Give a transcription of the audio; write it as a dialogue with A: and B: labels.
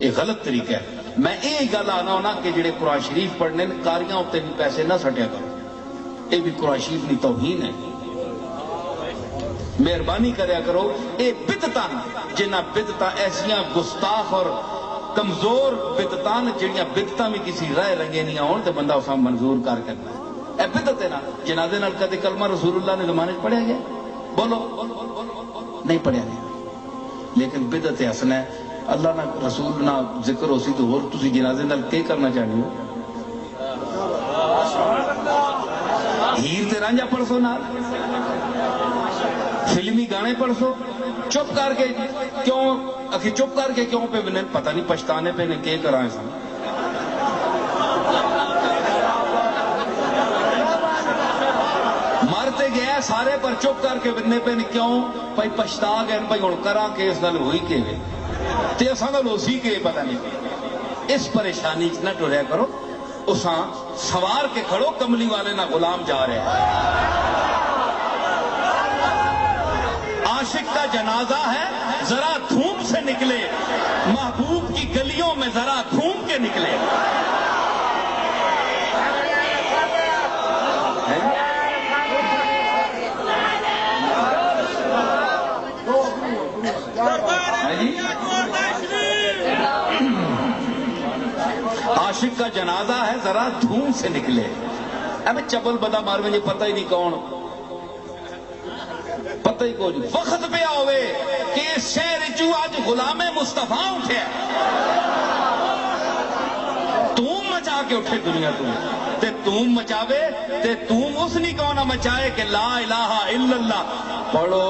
A: یہ غلط طریقہ ہے. میں یہ گل آنا ہونا کہ جڑے قرآن شریف پڑھنے کاریاں اتنے بھی پیسے نہ سٹیا کرو. یہ بھی قرآن شریف کی توہین ہے. مہربانی کریا کرو. یہ بدعتاں جنہ بدعتاں ایسیاں گستاخ اور کمزور بدعتاں جڑیاں بدعتاں بھی کسی رائے رنگے نہیں آن تو بندہ اساں منظور کر کرنا. اے بدعت ہے نا. جنازے نال کدے کلمہ رسول اللہ نے زمانے پڑھیا گیا؟ بولو نہیں پڑھیا گیا. لیکن بدعت حسن ہے. اللہ نہ رسول نہ ذکر ہو سی تو اور تسی جنازے نال کی کرنا چاہتے ہو؟ ہیر تے رانجھا پڑھسو نال، فلمی گانے پڑھسو. چپ کر کے کیوں اکھی چپ کر کے کیوں پہ بنے؟ پتہ نہیں پچھتانے پہ نے کی کرائیں سن. مرتے گیا سارے پر چپ کر کے بننے پہ کیوں؟ بھائی پچھتا گئے بھائی ہوں کرا کے اس نال ہوئی کے وے تے اساں نال اسی کے پتہ نہیں. اس پریشانی نہ ٹریا کرو. اساں سوار کے کھڑو کملی والے نہ غلام جا رہے ہیں. عاشق کا جنازہ ہے ذرا دھوم سے نکلے، محبوب کی گلیوں میں ذرا گھوم کے نکلے. عاشق کا جنازہ ہے ذرا دھوم سے نکلے. اب چپل بدا مار میں پتہ ہی نہیں کون، پتہ ہی کوئی نہیں. وقت پہ آوے کہ اس شہر چو آج غلام مصطفیٰ اٹھے، تم مچا کے اٹھے دنیا تے تم مچاوے تے تم اس نہیں کہنا مچائے کہ لا الہ الا اللہ پڑھو.